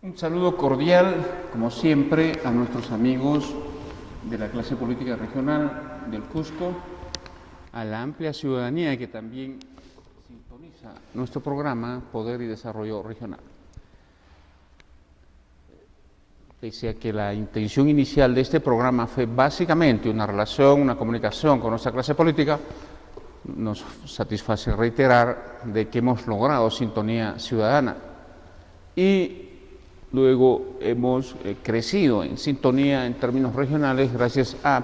Un saludo cordial, como siempre, a nuestros amigos de la clase política regional del Cusco, a la amplia ciudadanía que también sintoniza nuestro programa Poder y Desarrollo Regional. Pese a que la intención inicial de este programa fue básicamente una relación, una comunicación con nuestra clase política, nos satisface reiterar de que hemos logrado sintonía ciudadana y luego hemos crecido en sintonía en términos regionales gracias a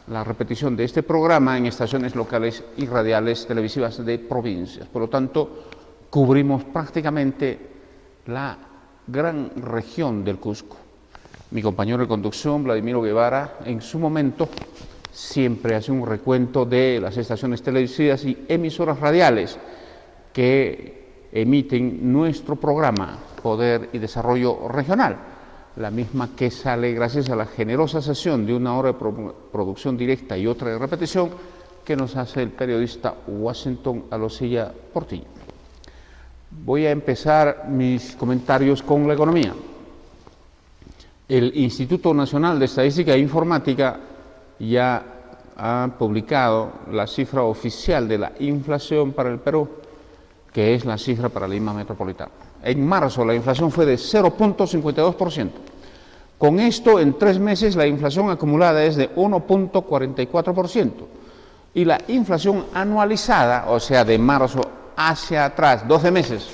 la repetición de este programa en estaciones locales y radiales televisivas de provincias. Por lo tanto, cubrimos prácticamente la gran región del Cusco. Mi compañero de conducción, Vladimiro Guevara, en su momento siempre hace un recuento de las estaciones televisivas y emisoras radiales que emiten nuestro programa Poder y Desarrollo Regional, la misma que sale gracias a la generosa sesión de una hora de producción directa y otra de repetición que nos hace el periodista Washington Alosilla Portillo. Voy a empezar mis comentarios con la economía. El Instituto Nacional de Estadística e Informática ya ha publicado la cifra oficial de la inflación para el Perú, que es la cifra para Lima Metropolitana. En marzo la inflación fue de 0.52%. Con esto, en 3 meses, la inflación acumulada es de 1.44%. Y la inflación anualizada, o sea, de marzo hacia atrás, 12 meses,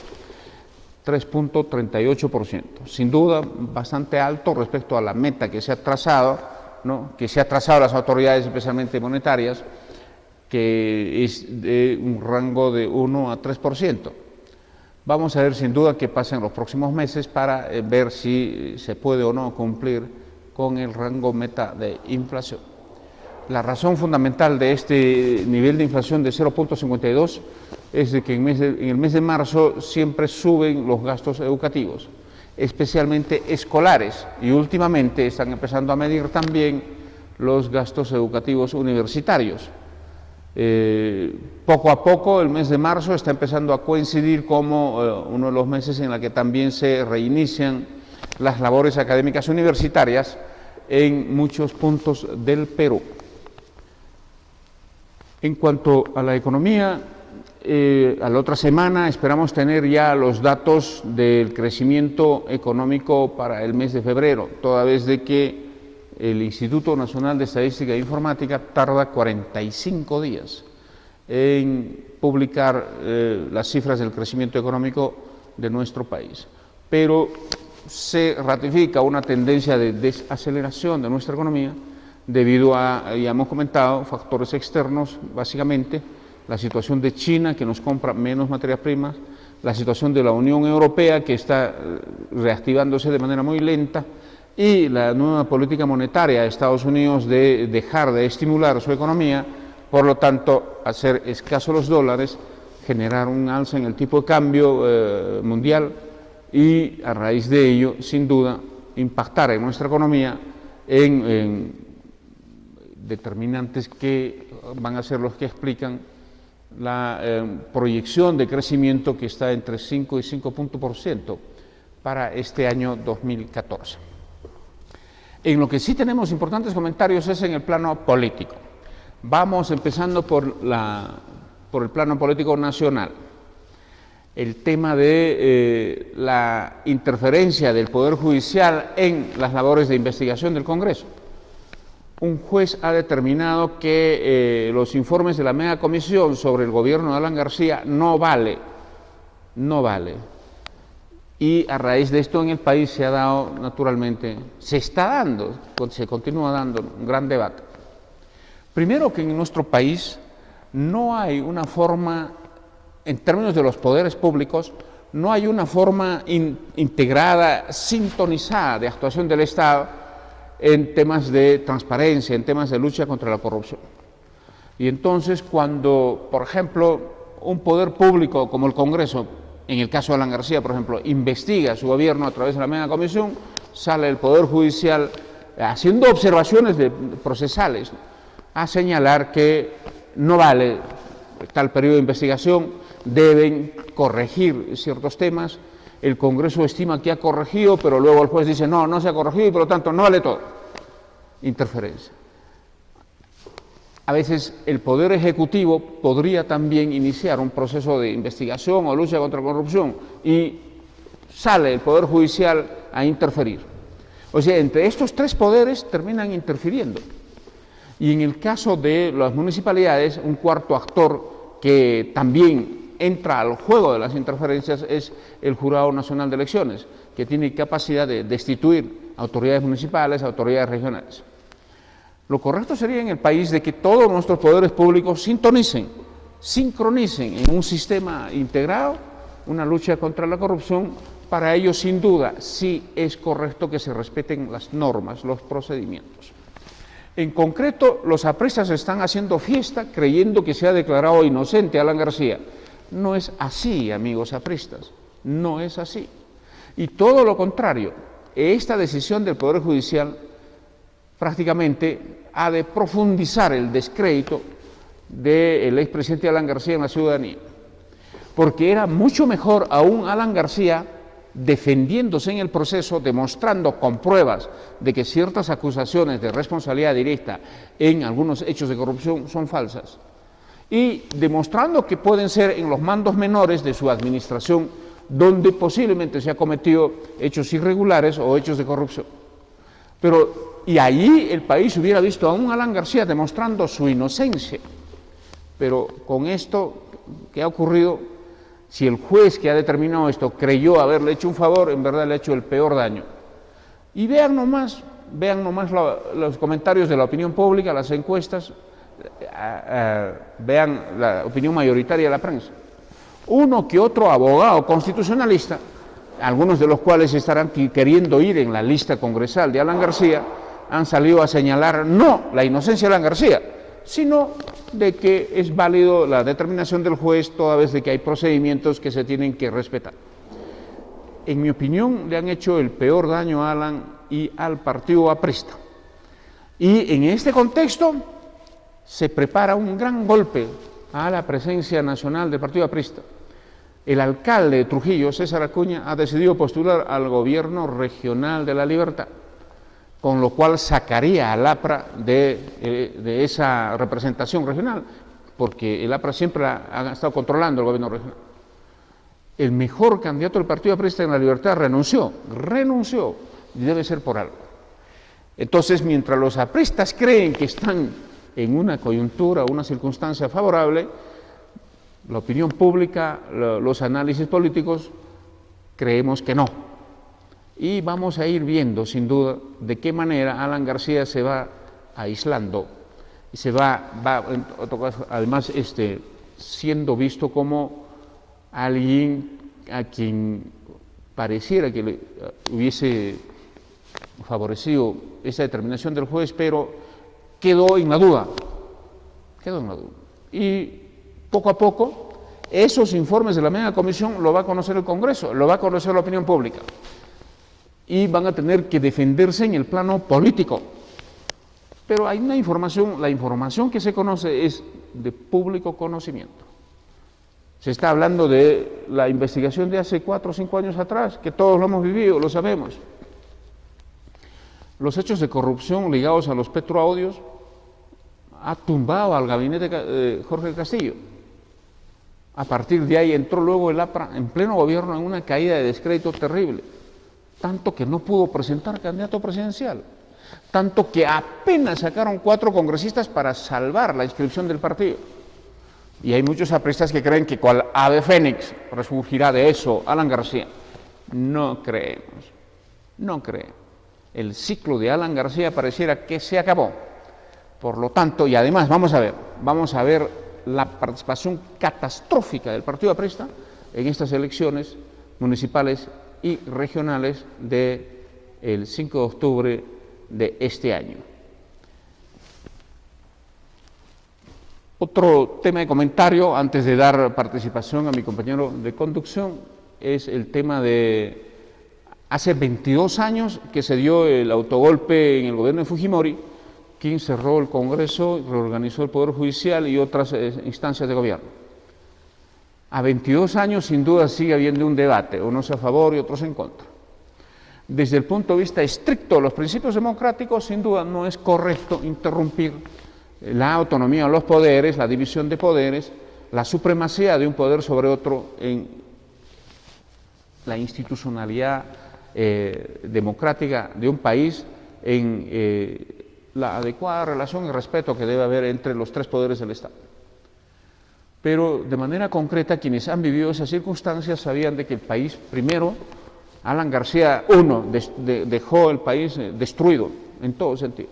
3.38%. Sin duda, bastante alto respecto a la meta que se ha trazado, ¿no? Que se ha trazado las autoridades, especialmente monetarias, que es de un rango de 1 a 3%. Vamos a ver sin duda qué pasa en los próximos meses para ver si se puede o no cumplir con el rango meta de inflación. La razón fundamental de este nivel de inflación de 0.52 es de que en el mes de marzo siempre suben los gastos educativos, especialmente escolares, y últimamente están empezando a medir también los gastos educativos universitarios. Poco a poco el mes de marzo está empezando a coincidir como uno de los meses en el que también se reinician las labores académicas universitarias en muchos puntos del Perú. En cuanto a la economía, a la otra semana esperamos tener ya los datos del crecimiento económico para el mes de febrero, toda vez de que el Instituto Nacional de Estadística e Informática tarda 45 días en publicar las cifras del crecimiento económico de nuestro país. Pero se ratifica una tendencia de desaceleración de nuestra economía debido a, ya hemos comentado, factores externos, básicamente, la situación de China, que nos compra menos materias primas, la situación de la Unión Europea, que está reactivándose de manera muy lenta, y la nueva política monetaria de Estados Unidos de dejar de estimular su economía, por lo tanto, hacer escasos los dólares, generar un alza en el tipo de cambio mundial y, a raíz de ello, sin duda, impactar en nuestra economía en determinantes que van a ser los que explican la proyección de crecimiento que está entre 5 y 5% para este año 2014. En lo que sí tenemos importantes comentarios es en el plano político. Vamos empezando por el plano político nacional. El tema de la interferencia del Poder Judicial en las labores de investigación del Congreso. Un juez ha determinado que los informes de la mega comisión sobre el gobierno de Alan García no vale. Y a raíz de esto en el país se ha dado, naturalmente, se continúa dando un gran debate. Primero, que en nuestro país no hay una forma, en términos de los poderes públicos, no hay una forma integrada, sintonizada de actuación del Estado en temas de transparencia, en temas de lucha contra la corrupción. Y entonces, cuando, por ejemplo, un poder público como el Congreso, en el caso de Alan García, por ejemplo, investiga su gobierno a través de la mega comisión, sale el Poder Judicial haciendo observaciones procesales a señalar que no vale tal periodo de investigación, deben corregir ciertos temas el Congreso estima que ha corregido, pero luego el juez dice no, no se ha corregido y por lo tanto no vale todo. Interferencia. A veces el Poder Ejecutivo podría también iniciar un proceso de investigación o lucha contra la corrupción y sale el Poder Judicial a interferir. O sea, entre estos tres poderes terminan interfiriendo. Y en el caso de las municipalidades, un cuarto actor que también entra al juego de las interferencias es el Jurado Nacional de Elecciones, que tiene capacidad de destituir autoridades municipales, autoridades regionales. Lo correcto sería en el país de que todos nuestros poderes públicos sintonicen, sincronicen en un sistema integrado una lucha contra la corrupción. Para ello, sin duda, sí es correcto que se respeten las normas, los procedimientos. En concreto, los apristas están haciendo fiesta creyendo que se ha declarado inocente a Alan García. No es así, amigos apristas, no es así. Y todo lo contrario, esta decisión del Poder Judicial prácticamente ha de profundizar el descrédito del expresidente Alan García en la ciudadanía, porque era mucho mejor aún Alan García defendiéndose en el proceso, demostrando con pruebas de que ciertas acusaciones de responsabilidad directa en algunos hechos de corrupción son falsas, y demostrando que pueden ser en los mandos menores de su administración donde posiblemente se ha cometido hechos irregulares o hechos de corrupción. Y allí el país hubiera visto a un Alan García demostrando su inocencia. Pero con esto que ha ocurrido, si el juez que ha determinado esto creyó haberle hecho un favor, en verdad le ha hecho el peor daño. Y vean nomás los comentarios de la opinión pública, las encuestas, vean la opinión mayoritaria de la prensa. Uno que otro abogado constitucionalista, algunos de los cuales estarán queriendo ir en la lista congresal de Alan García, han salido a señalar no la inocencia de Alan García, sino de que es válido la determinación del juez toda vez de que hay procedimientos que se tienen que respetar. En mi opinión, le han hecho el peor daño a Alan y al partido aprista. Y en este contexto se prepara un gran golpe a la presencia nacional del partido aprista. El alcalde de Trujillo, César Acuña, ha decidido postular al gobierno regional de La Libertad, con lo cual sacaría al APRA de esa representación regional, porque el APRA siempre ha estado controlando el gobierno regional. El mejor candidato del partido aprista en La Libertad renunció, y debe ser por algo. Entonces, mientras los apristas creen que están en una coyuntura, una circunstancia favorable, la opinión pública, los análisis políticos, creemos que no. Y vamos a ir viendo, sin duda, de qué manera Alan García se va aislando y se va además siendo visto como alguien a quien pareciera que le hubiese favorecido esa determinación del juez, pero quedó en la duda. Y poco a poco, esos informes de la media comisión lo va a conocer el Congreso, lo va a conocer la opinión pública. Y van a tener que defenderse en el plano político. Pero hay una información, la información que se conoce es de público conocimiento. Se está hablando de la investigación de hace 4 o 5 años atrás, que todos lo hemos vivido, lo sabemos. Los hechos de corrupción ligados a los petroaudios ha tumbado al gabinete de Jorge Castillo. A partir de ahí entró luego el APRA en pleno gobierno en una caída de descrédito terrible, tanto que no pudo presentar candidato presidencial, tanto que apenas sacaron 4 congresistas para salvar la inscripción del partido. Y hay muchos apristas que creen que cual ave fénix resurgirá de eso Alan García. No creemos. El ciclo de Alan García pareciera que se acabó. Por lo tanto, y además vamos a ver la participación catastrófica del partido aprista en estas elecciones municipales y regionales del 5 de octubre de este año. Otro tema de comentario, antes de dar participación a mi compañero de conducción, es el tema de hace 22 años que se dio el autogolpe en el gobierno de Fujimori, quien cerró el Congreso, reorganizó el Poder Judicial y otras instancias de gobierno. A 22 años, sin duda, sigue habiendo un debate, unos a favor y otros en contra. Desde el punto de vista estricto de los principios democráticos, sin duda no es correcto interrumpir la autonomía de los poderes, la división de poderes, la supremacía de un poder sobre otro en la institucionalidad democrática de un país, en la adecuada relación y respeto que debe haber entre los tres poderes del Estado. Pero de manera concreta, quienes han vivido esas circunstancias sabían de que el país, primero, Alan García I dejó el país destruido en todo sentido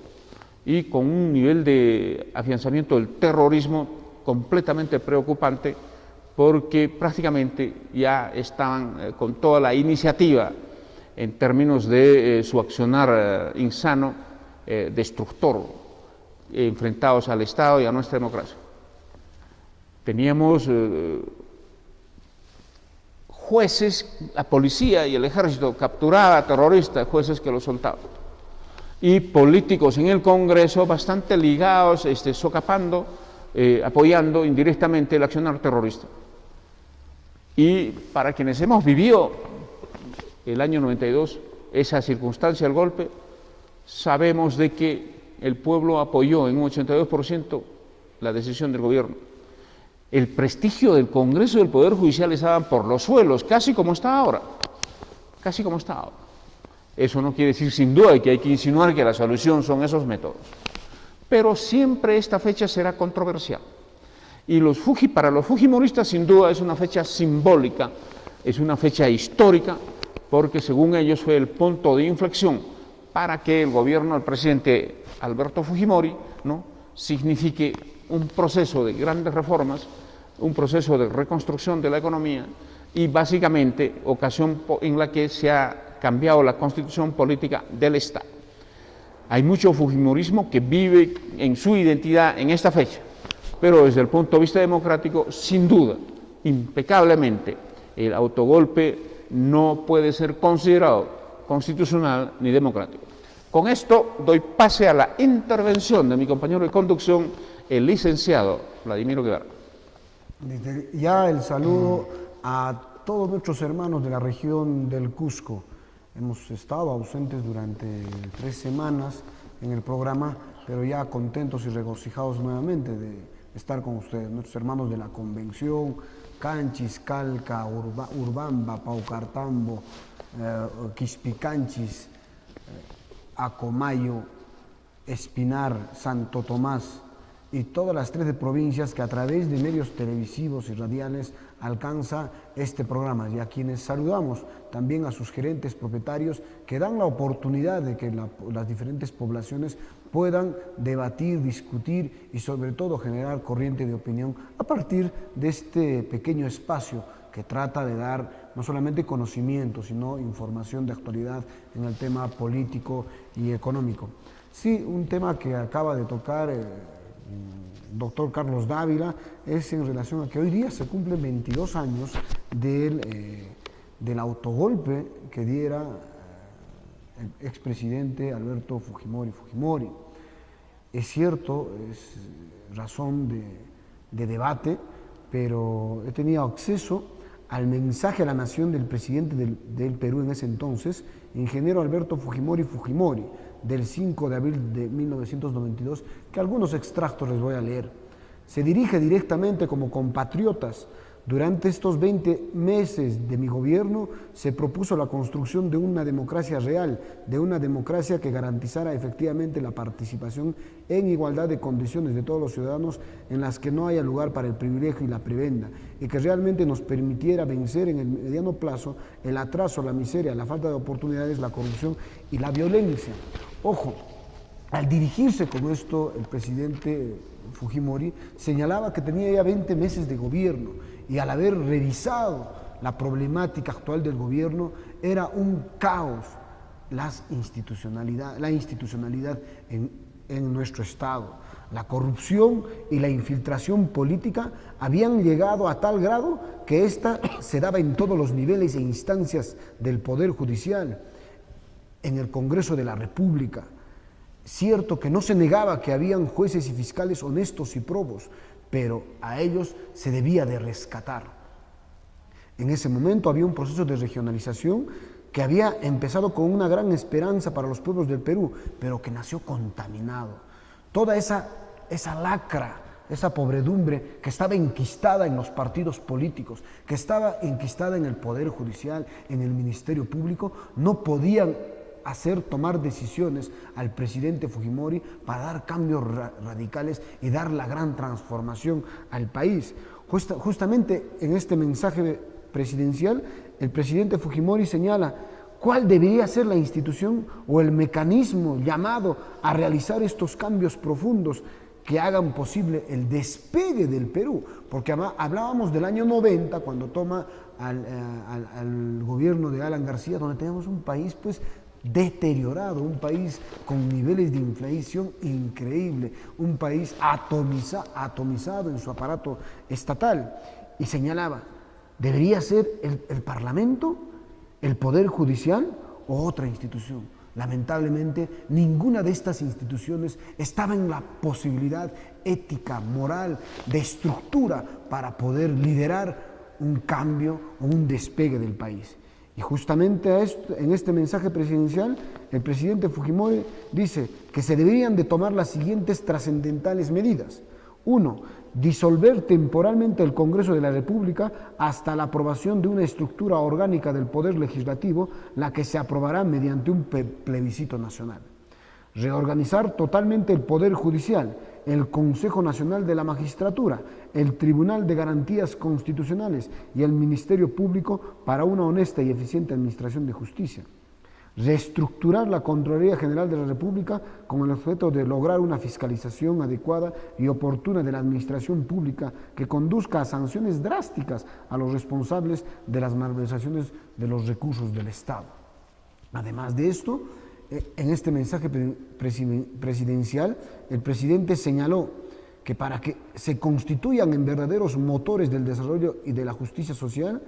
y con un nivel de afianzamiento del terrorismo completamente preocupante, porque prácticamente ya estaban con toda la iniciativa en términos de su accionar insano, destructor, enfrentados al Estado y a nuestra democracia. Teníamos jueces, la policía y el ejército capturaba a terroristas, jueces que los soltaban. Y políticos en el Congreso bastante ligados, socapando, apoyando indirectamente el accionar terrorista. Y para quienes hemos vivido el año 92, esa circunstancia, el golpe, sabemos de que el pueblo apoyó en un 82% la decisión del gobierno. El prestigio del Congreso y del Poder Judicial estaban por los suelos, casi como está ahora, casi como está ahora. Eso no quiere decir sin duda que hay que insinuar que la solución son esos métodos. Pero siempre esta fecha será controversial. Y para los fujimoristas sin duda es una fecha simbólica, es una fecha histórica, porque según ellos fue el punto de inflexión para que el gobierno del presidente Alberto Fujimori, ¿no?, signifique un proceso de grandes reformas, un proceso de reconstrucción de la economía y básicamente ocasión en la que se ha cambiado la constitución política del Estado. Hay mucho fujimorismo que vive en su identidad en esta fecha, pero desde el punto de vista democrático, sin duda, impecablemente, el autogolpe no puede ser considerado constitucional ni democrático. Con esto doy pase a la intervención de mi compañero de conducción, el licenciado Vladimiro Guevara. Desde ya el saludo a todos nuestros hermanos de la región del Cusco. Hemos estado ausentes durante 3 semanas en el programa, pero ya contentos y regocijados nuevamente de estar con ustedes, nuestros hermanos de la Convención, Canchis, Calca, Urbamba, Paucartambo, Quispicanchis, Acomayo, Espinar, Santo Tomás y todas las 13 provincias que a través de medios televisivos y radiales alcanza este programa, y a quienes saludamos, también a sus gerentes propietarios que dan la oportunidad de que las diferentes poblaciones puedan debatir, discutir y sobre todo generar corriente de opinión a partir de este pequeño espacio que trata de dar no solamente conocimiento, sino información de actualidad en el tema político y económico. Sí, un tema que acaba de tocar doctor Carlos Dávila es en relación a que hoy día se cumplen 22 años del autogolpe que diera el expresidente Alberto Fujimori. Es cierto, es razón de debate, pero he tenido acceso al mensaje a la nación del presidente del Perú en ese entonces, ingeniero Alberto Fujimori, del 5 de abril de 1992, que algunos extractos les voy a leer. Se dirige directamente como compatriotas. Durante estos 20 meses de mi gobierno se propuso la construcción de una democracia real, de una democracia que garantizara efectivamente la participación en igualdad de condiciones de todos los ciudadanos, en las que no haya lugar para el privilegio y la prebenda, y que realmente nos permitiera vencer en el mediano plazo el atraso, la miseria, la falta de oportunidades, la corrupción y la violencia. Ojo, al dirigirse con esto, el presidente Fujimori señalaba que tenía ya 20 meses de gobierno y al haber revisado la problemática actual del gobierno, era un caos la institucionalidad en nuestro Estado. La corrupción y la infiltración política habían llegado a tal grado que esta se daba en todos los niveles e instancias del Poder Judicial, en el Congreso de la República. Cierto que no se negaba que habían jueces y fiscales honestos y probos, pero a ellos se debía de rescatar. En ese momento había un proceso de regionalización que había empezado con una gran esperanza para los pueblos del Perú, pero que nació contaminado. Toda esa lacra, esa podredumbre que estaba enquistada en los partidos políticos, que estaba enquistada en el Poder Judicial, en el Ministerio Público, no podían hacer tomar decisiones al presidente Fujimori para dar cambios radicales y dar la gran transformación al país. Justamente en este mensaje presidencial, el presidente Fujimori señala cuál debería ser la institución o el mecanismo llamado a realizar estos cambios profundos que hagan posible el despegue del Perú, porque hablábamos del año 90, cuando toma al gobierno de Alan García, donde tenemos un país pues deteriorado, un país con niveles de inflación increíble, un país atomizado en su aparato estatal, y señalaba, ¿debería ser el Parlamento, el Poder Judicial o otra institución? Lamentablemente, ninguna de estas instituciones estaba en la posibilidad ética, moral, de estructura para poder liderar un cambio o un despegue del país. Y justamente en este mensaje presidencial, el presidente Fujimori dice que se deberían de tomar las siguientes trascendentales medidas. 1. Disolver temporalmente el Congreso de la República hasta la aprobación de una estructura orgánica del Poder Legislativo, la que se aprobará mediante un plebiscito nacional. Reorganizar totalmente el Poder Judicial, el Consejo Nacional de la Magistratura, el Tribunal de Garantías Constitucionales y el Ministerio Público para una honesta y eficiente administración de justicia. Reestructurar la Contraloría General de la República con el objeto de lograr una fiscalización adecuada y oportuna de la administración pública que conduzca a sanciones drásticas a los responsables de las malversaciones de los recursos del Estado. Además de esto, en este mensaje presidencial, el presidente señaló que para que se constituyan en verdaderos motores del desarrollo y de la justicia social,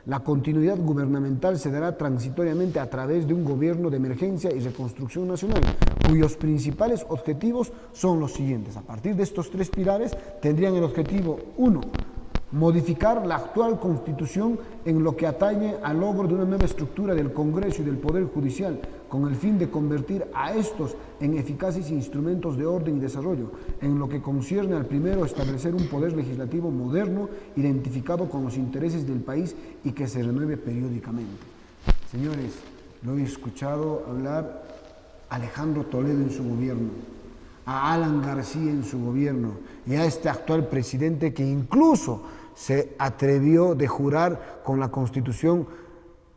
la continuidad gubernamental se dará transitoriamente a través de un gobierno de emergencia y reconstrucción nacional, cuyos principales objetivos son los siguientes. A partir de estos tres pilares tendrían el objetivo 1. Modificar la actual Constitución en lo que atañe al logro de una nueva estructura del Congreso y del Poder Judicial, con el fin de convertir a estos en eficaces instrumentos de orden y desarrollo. En lo que concierne al primero, establecer un poder legislativo moderno, identificado con los intereses del país y que se renueve periódicamente. Señores, lo he escuchado hablar a Alejandro Toledo en su gobierno, a Alan García en su gobierno y a este actual presidente que incluso se atrevió de jurar con la Constitución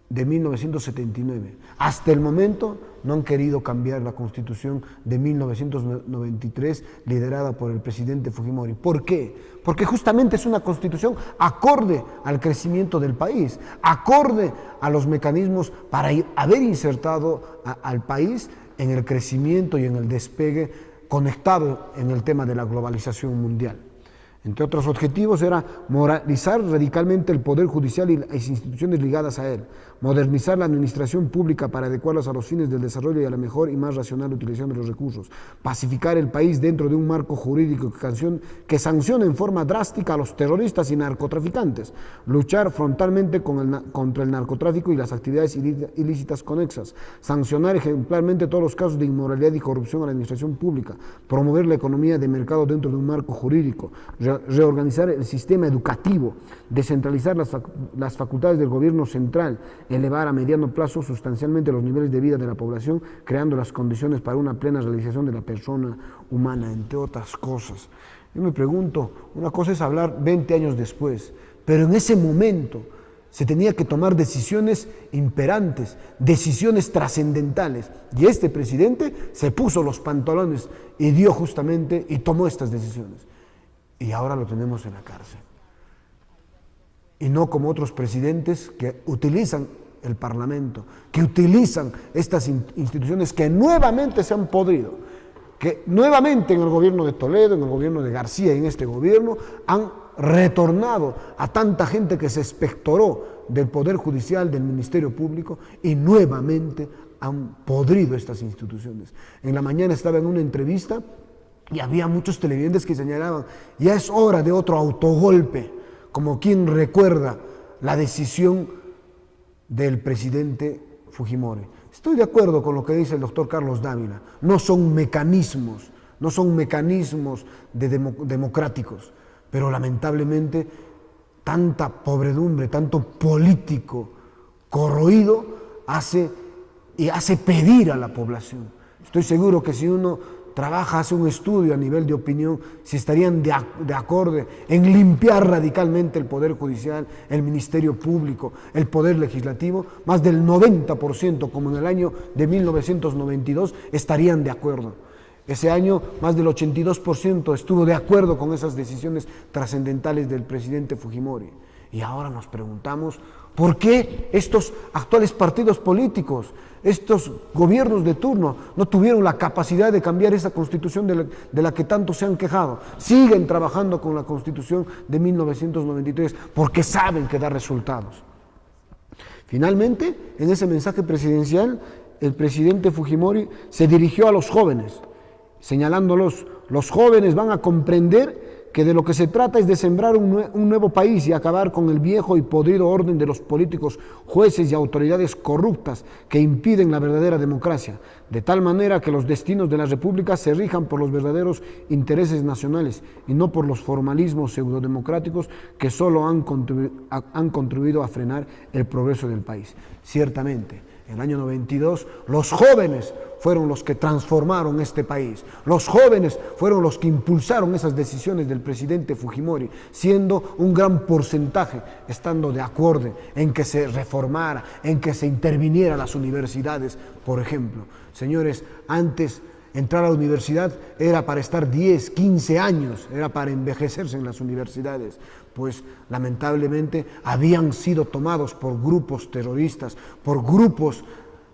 de 1979. Hasta el momento no han querido cambiar la Constitución de 1993 liderada por el presidente Fujimori. ¿Por qué? Porque justamente es una Constitución acorde al crecimiento del país, acorde a los mecanismos para haber insertado al país en el crecimiento y en el despegue, conectado en el tema de la globalización mundial. Entre otros objetivos era moralizar radicalmente el Poder Judicial y las instituciones ligadas a él, modernizar la administración pública para adecuarlas a los fines del desarrollo y a la mejor y más racional utilización de los recursos, pacificar el país dentro de un marco jurídico que sancione en forma drástica a los terroristas y narcotraficantes, luchar frontalmente contra el narcotráfico y las actividades ilícitas conexas, sancionar ejemplarmente todos los casos de inmoralidad y corrupción a la administración pública, promover la economía de mercado dentro de un marco jurídico, reorganizar el sistema educativo, descentralizar las facultades del gobierno central, elevar a mediano plazo sustancialmente los niveles de vida de la población, creando las condiciones para una plena realización de la persona humana, entre otras cosas. Yo me pregunto, una cosa es hablar 20 años después, pero en ese momento se tenía que tomar decisiones imperantes, decisiones trascendentales, y este presidente se puso los pantalones y dio justamente y tomó estas decisiones. Y ahora lo tenemos en la cárcel. Y no como otros presidentes que utilizan el Parlamento, que utilizan estas instituciones que nuevamente se han podrido, que nuevamente en el gobierno de Toledo, en el gobierno de García y en este gobierno han retornado a tanta gente que se expectoró del Poder Judicial, del Ministerio Público, y nuevamente han podrido estas instituciones. En la mañana estaba en una entrevista y había muchos televidentes que señalaban, ya es hora de otro autogolpe, como quien recuerda la decisión del presidente Fujimori. Estoy de acuerdo con lo que dice el doctor Carlos Dávila. No son mecanismos democráticos, pero lamentablemente tanta podredumbre, tanto político corroído hace pedir a la población. Estoy seguro que si uno trabaja, hace un estudio a nivel de opinión, si estarían de acuerdo en limpiar radicalmente el Poder Judicial, el Ministerio Público, el Poder Legislativo, más del 90%, como en el año de 1992, estarían de acuerdo. Ese año, más del 82% estuvo de acuerdo con esas decisiones trascendentales del presidente Fujimori. Y ahora nos preguntamos, ¿por qué estos actuales partidos políticos, estos gobiernos de turno, no tuvieron la capacidad de cambiar esa constitución de la que tanto se han quejado? Siguen trabajando con la constitución de 1993 porque saben que da resultados. Finalmente, en ese mensaje presidencial, el presidente Fujimori se dirigió a los jóvenes, señalándolos: los jóvenes van a comprender que de lo que se trata es de sembrar un nuevo país y acabar con el viejo y podrido orden de los políticos, jueces y autoridades corruptas que impiden la verdadera democracia, de tal manera que los destinos de la República se rijan por los verdaderos intereses nacionales y no por los formalismos pseudodemocráticos que solo han contribuido a frenar el progreso del país. Ciertamente, en el año 92, los jóvenes fueron los que transformaron este país. Los jóvenes fueron los que impulsaron esas decisiones del presidente Fujimori, siendo un gran porcentaje estando de acuerdo en que se reformara, en que se interviniera las universidades, por ejemplo. Señores, antes entrar a la universidad era para estar 10, 15 años, era para envejecerse en las universidades, pues lamentablemente habían sido tomados por grupos terroristas, por grupos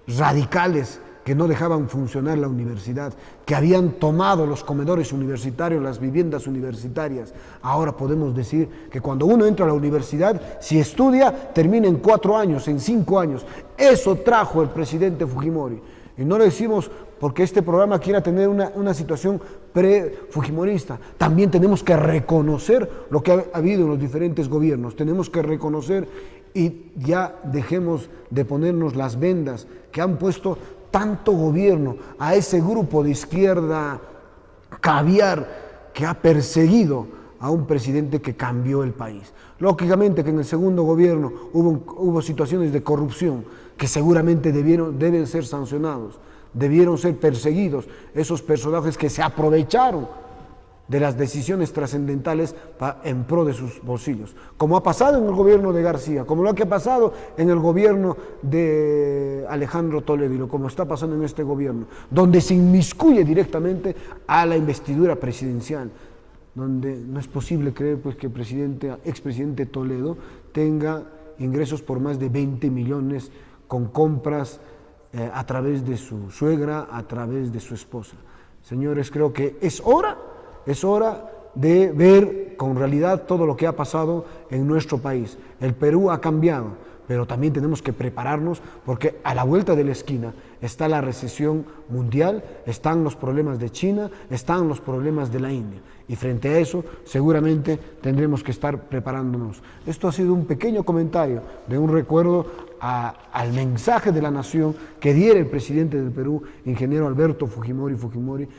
radicales que no dejaban funcionar la universidad, que habían tomado los comedores universitarios, las viviendas universitarias. Ahora podemos decir que cuando uno entra a la universidad, si estudia, termina en 4 años, en 5 años. Eso trajo el presidente Fujimori. Y no lo decimos porque este programa quiera tener una situación pre-fujimorista. También tenemos que reconocer lo que ha habido en los diferentes gobiernos. Tenemos que reconocer y ya dejemos de ponernos las vendas que han puesto tanto gobierno a ese grupo de izquierda caviar que ha perseguido a un presidente que cambió el país. Lógicamente que en el segundo gobierno hubo situaciones de corrupción que seguramente deben ser sancionados, debieron ser perseguidos esos personajes que se aprovecharon de las decisiones trascendentales en pro de sus bolsillos, como ha pasado en el gobierno de García, como lo que ha pasado en el gobierno de Alejandro Toledo, como está pasando en este gobierno, donde se inmiscuye directamente a la investidura presidencial, donde no es posible creer pues, que el expresidente Toledo tenga ingresos por más de 20 millones con compras a través de su suegra, a través de su esposa. Señores, creo que es hora de ver con realidad todo lo que ha pasado en nuestro país. El Perú ha cambiado, pero también tenemos que prepararnos porque a la vuelta de la esquina está la recesión mundial, están los problemas de China, están los problemas de la India. Y frente a eso, seguramente tendremos que estar preparándonos. Esto ha sido un pequeño comentario de un recuerdo al mensaje de la nación que diera el presidente del Perú, ingeniero Alberto Fujimori,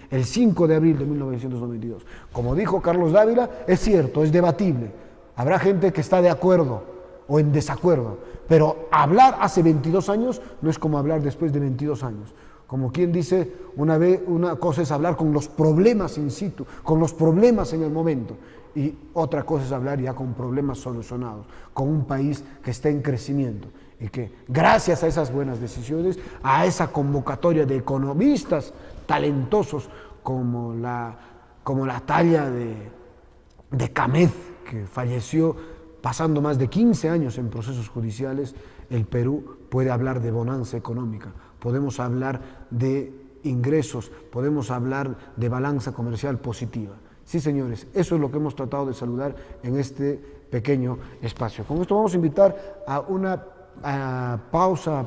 el 5 de abril de 1992. Como dijo Carlos Dávila, es cierto, es debatible. Habrá gente que está de acuerdo o en desacuerdo, pero hablar hace 22 años no es como hablar después de 22 años. Como quien dice, una cosa es hablar con los problemas in situ, con los problemas en el momento, y otra cosa es hablar ya con problemas solucionados, con un país que está en crecimiento y que gracias a esas buenas decisiones, a esa convocatoria de economistas talentosos como la talla de Camet, que falleció pasando más de 15 años en procesos judiciales, el Perú puede hablar de bonanza económica. Podemos hablar de ingresos, podemos hablar de balanza comercial positiva. Sí, señores, eso es lo que hemos tratado de saludar en este pequeño espacio. Con esto vamos a invitar a una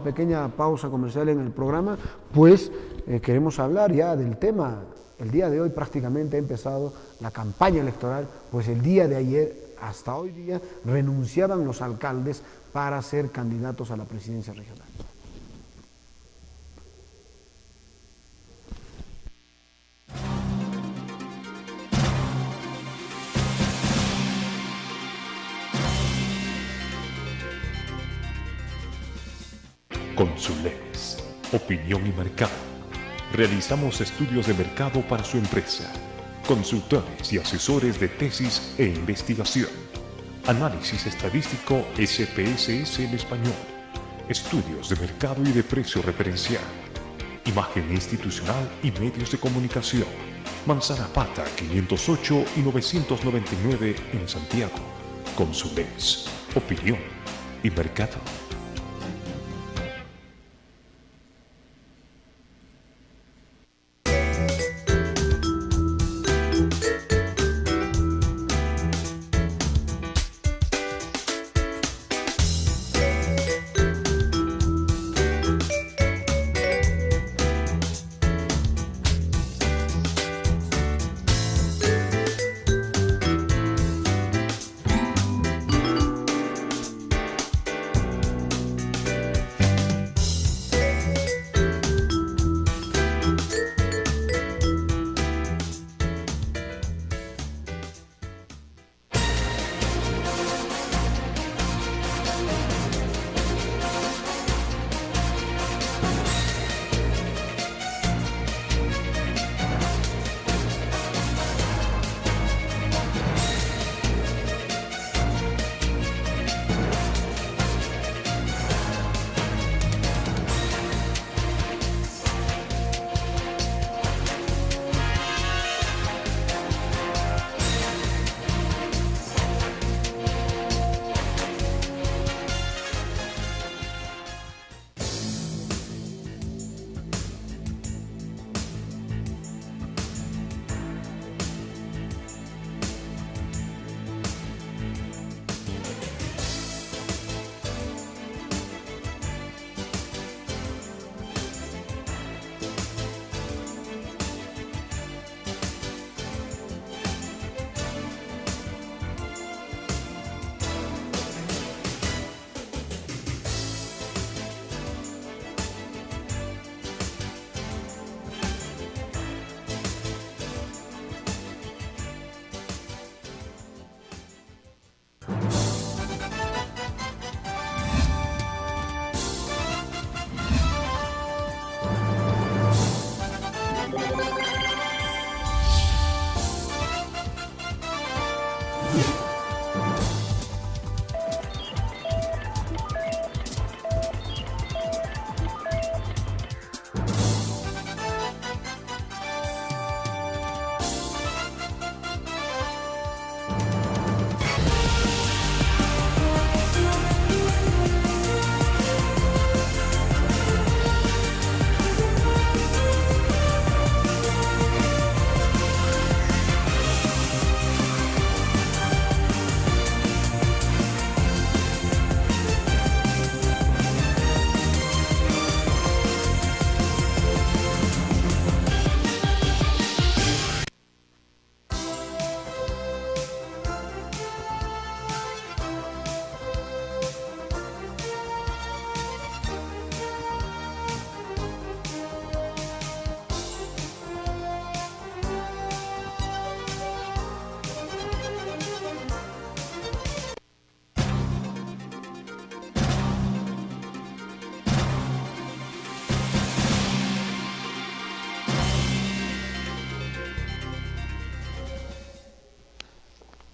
pequeña pausa comercial en el programa, pues queremos hablar ya del tema. El día de hoy prácticamente ha empezado la campaña electoral, pues el día de ayer hasta hoy día renunciaban los alcaldes para ser candidatos a la presidencia regional. Consuleres, opinión y mercado. Realizamos estudios de mercado para su empresa, consultores y asesores de tesis e investigación, análisis estadístico SPSS en español, estudios de mercado y de precio referencial, imagen institucional y medios de comunicación. Manzana Pata 508 y 999 en Santiago. Consuleres, opinión y mercado.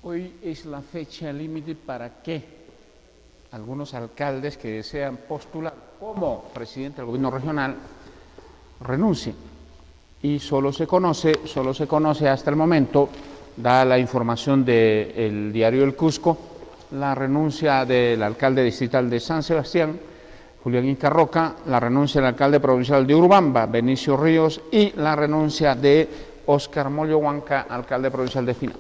Hoy es la fecha límite para que algunos alcaldes que desean postular como presidente del gobierno regional renuncien. Y solo se conoce hasta el momento, da la información del diario El Cusco, la renuncia del alcalde distrital de San Sebastián, Julián Inca Roca, la renuncia del alcalde provincial de Urubamba, Benicio Ríos, y la renuncia de Óscar Mollo Huanca, alcalde provincial de Finán.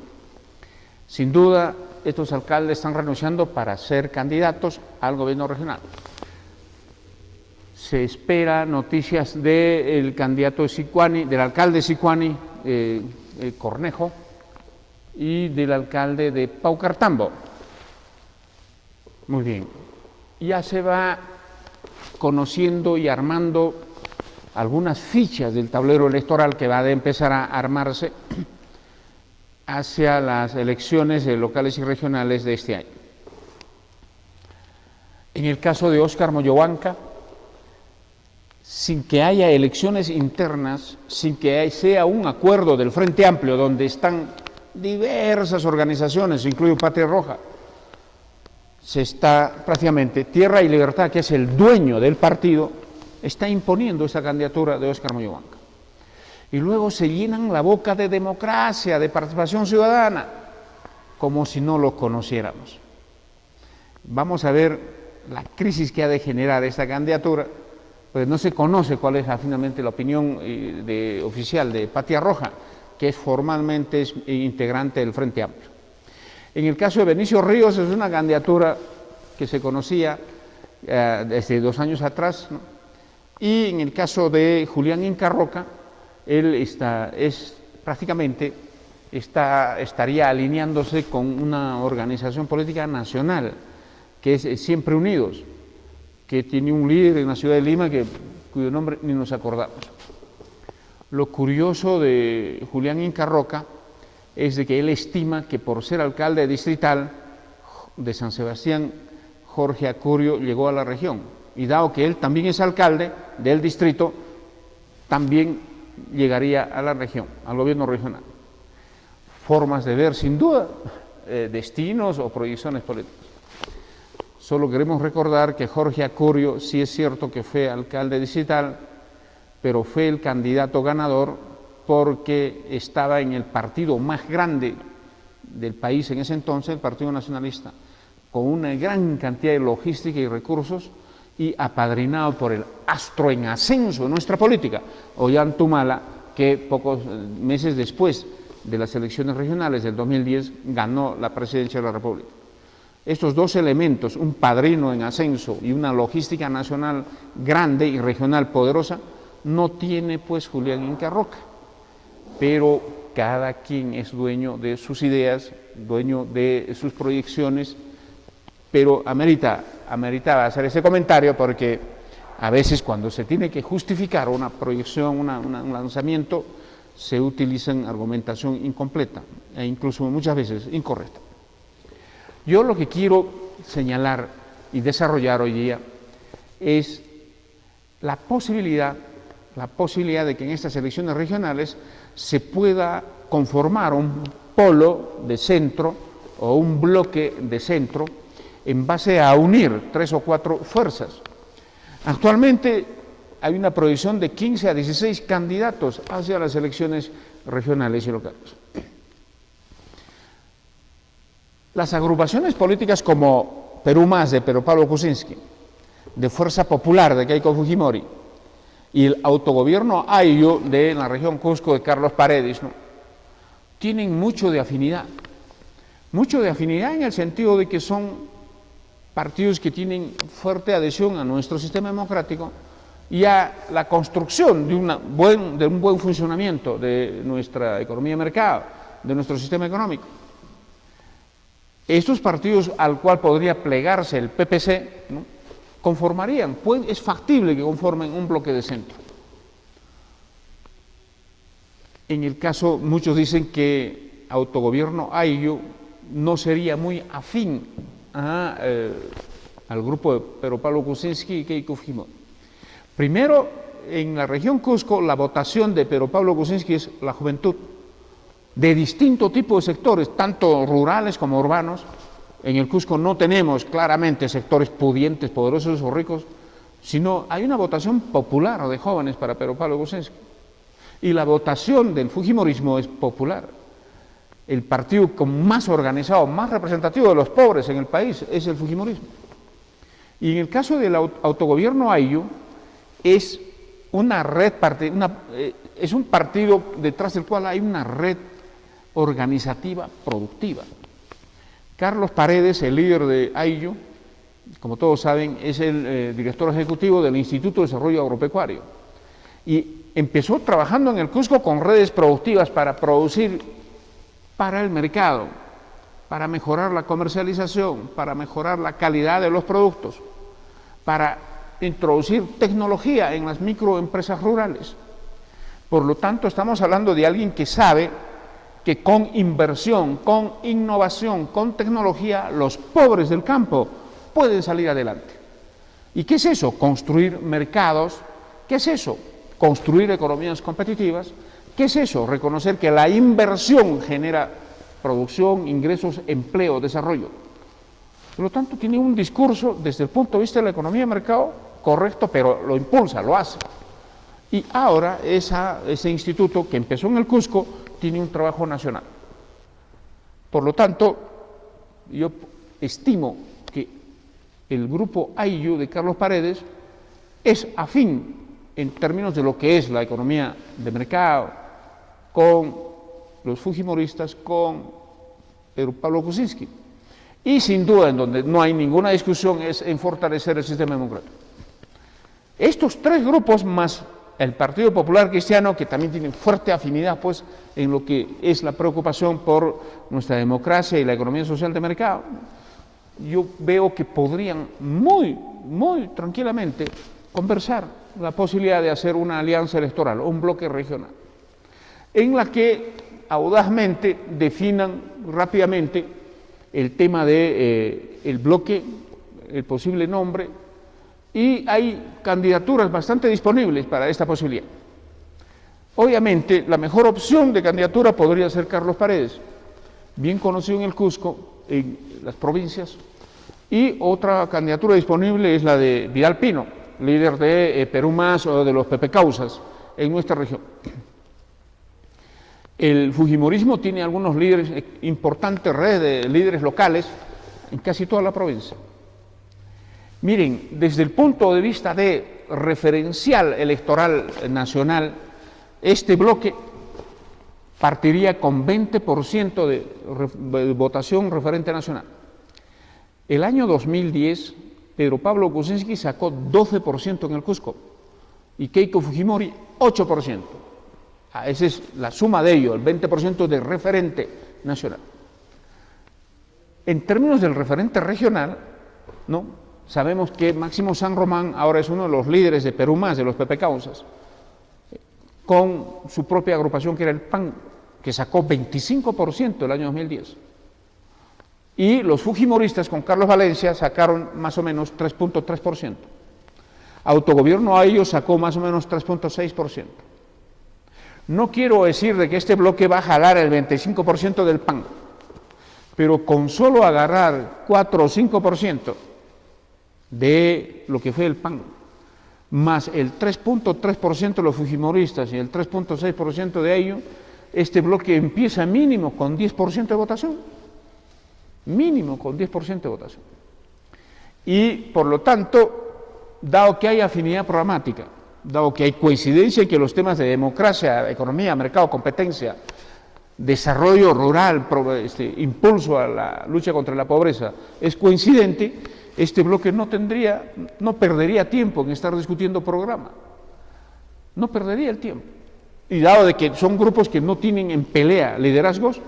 Sin duda, estos alcaldes están renunciando para ser candidatos al gobierno regional. Se espera noticias del candidato de Sicuani, del alcalde de Sicuani, Cornejo, y del alcalde de Paucartambo. Muy bien, ya se va conociendo y armando algunas fichas del tablero electoral que va a empezar a armarse hacia las elecciones locales y regionales de este año. En el caso de Óscar Moyohuanca, sin que haya elecciones internas, sin que sea un acuerdo del Frente Amplio donde están diversas organizaciones, incluido Patria Roja, se está prácticamente Tierra y Libertad, que es el dueño del partido, está imponiendo esa candidatura de Óscar Moyohuanca. Y luego se llenan la boca de democracia, de participación ciudadana, como si no lo conociéramos. Vamos a ver la crisis que ha de generar esta candidatura, pues no se conoce cuál es finalmente la opinión oficial de Patria Roja, que formalmente es integrante del Frente Amplio. En el caso de Benicio Ríos es una candidatura que se conocía desde 2 años atrás, ¿no? Y en el caso de Julián Inca Roca, él estaría alineándose con una organización política nacional, que es Siempre Unidos, que tiene un líder en la ciudad de Lima cuyo nombre ni nos acordamos. Lo curioso de Julián Inca Roca es de que él estima que por ser alcalde distrital de San Sebastián, Jorge Acurio llegó a la región, y dado que él también es alcalde del distrito, también llegaría a la región, al gobierno regional. Formas de ver, sin duda, destinos o proyecciones políticas. Solo queremos recordar que Jorge Acurio sí es cierto que fue alcalde distrital, pero fue el candidato ganador porque estaba en el partido más grande del país en ese entonces, el Partido Nacionalista, con una gran cantidad de logística y recursos, y apadrinado por el astro en ascenso de nuestra política, Ollanta, que pocos meses después de las elecciones regionales del 2010 ganó la presidencia de la República. Estos dos elementos, un padrino en ascenso y una logística nacional grande y regional poderosa, no tiene pues Julián Inca Roca, pero cada quien es dueño de sus dueño de sus proyecciones, pero ameritaba hacer ese comentario porque a veces cuando se tiene que justificar una proyección, un lanzamiento, se utilizan argumentación incompleta e incluso muchas veces incorrecta. Yo lo que quiero señalar y desarrollar hoy día es la posibilidad de que en estas elecciones regionales se pueda conformar un polo de centro o un bloque de centro en base a unir 3 o 4 fuerzas. Actualmente hay una proyección de 15 a 16 candidatos hacia las elecciones regionales y locales. Las agrupaciones políticas como Perú Más de Pedro Pablo Kuczynski, de Fuerza Popular de Keiko Fujimori y el autogobierno Ayllu de la región Cusco de Carlos Paredes, ¿no?, tienen mucho de afinidad en el sentido de que son partidos que tienen fuerte adhesión a nuestro sistema democrático y a la construcción de un buen funcionamiento de nuestra economía de mercado, de nuestro sistema económico. Estos partidos al cual podría plegarse el PPC, ¿no?, conformarían, pues es factible que conformen un bloque de centro. En el caso, muchos dicen que autogobierno Ayllu no sería muy afín al grupo de Pedro Pablo Kuczynski y Keiko Fujimori. Primero, en la región Cusco, la votación de Pedro Pablo Kuczynski es la juventud, de distinto tipo de sectores, tanto rurales como urbanos. En el Cusco no tenemos claramente sectores pudientes, poderosos o ricos, sino hay una votación popular de jóvenes para Pedro Pablo Kuczynski. Y la votación del fujimorismo es popular. El partido más organizado, más representativo de los pobres en el país es el fujimorismo. Y en el caso del autogobierno Ayllu, es una red, es un partido detrás del cual hay una red organizativa productiva. Carlos Paredes, el líder de Ayllu, como todos saben, es el director ejecutivo del Instituto de Desarrollo Agropecuario. Y empezó trabajando en el Cusco con redes productivas para producir para el mercado, para mejorar la comercialización, para mejorar la calidad de los productos, para introducir tecnología en las microempresas rurales. Por lo tanto, estamos hablando de alguien que sabe que con inversión, con innovación, con tecnología, los pobres del campo pueden salir adelante. ¿Y qué es eso? Construir mercados. ¿Qué es eso? Construir economías competitivas. ¿Qué es eso? Reconocer que la inversión genera producción, ingresos, empleo, desarrollo. Por lo tanto, tiene un discurso desde el punto de vista de la economía de mercado correcto, pero lo impulsa, lo hace. Y ahora ese instituto que empezó en el Cusco tiene un trabajo nacional. Por lo tanto, yo estimo que el grupo AIYU de Carlos Paredes es afín en términos de lo que es la economía de mercado con los fujimoristas, con Pedro Pablo Kuczynski. Y sin duda, en donde no hay ninguna discusión, es en fortalecer el sistema democrático. Estos tres grupos, más el Partido Popular Cristiano, que también tiene fuerte afinidad pues, en lo que es la preocupación por nuestra democracia y la economía social de mercado, yo veo que podrían muy tranquilamente conversar la posibilidad de hacer una alianza electoral, un bloque regional, en la que audazmente definan rápidamente el tema de el bloque, el posible nombre, y hay candidaturas bastante disponibles para esta posibilidad. Obviamente, la mejor opción de candidatura podría ser Carlos Paredes, bien conocido en el Cusco, en las provincias, y otra candidatura disponible es la de Vidal Pino, líder de Perú Más o de los Pepe Causas en nuestra región. El fujimorismo tiene algunos líderes, importantes redes de líderes locales en casi toda la provincia. Miren, desde el punto de vista de referencial electoral nacional, este bloque partiría con 20% de votación referente nacional. El año 2010, Pedro Pablo Kuczynski sacó 12% en el Cusco y Keiko Fujimori 8%. Esa es la suma de ello, el 20% de referente nacional. En términos del referente regional, ¿no? Sabemos que Máximo San Román ahora es uno de los líderes de Perú Más, de los Pepe Causas, con su propia agrupación que era el PAN, que sacó 25% el año 2010. Y los fujimoristas con Carlos Valencia sacaron más o menos 3.3%. Autogobierno a ellos sacó más o menos 3.6%. No quiero decir de que este bloque va a jalar el 25% del PAN, pero con solo agarrar 4 o 5% de lo que fue el PAN, más el 3.3% de los fujimoristas y el 3.6% de ellos, este bloque empieza mínimo con 10% de votación. Mínimo con 10% de votación. Y, por lo tanto, dado que hay afinidad programática, dado que hay coincidencia en que los temas de democracia, economía, mercado, competencia, desarrollo rural, impulso a la lucha contra la pobreza, es coincidente, este bloque no perdería tiempo en estar discutiendo programa. No perdería el tiempo. Y dado de que son grupos que no tienen en pelea liderazgos,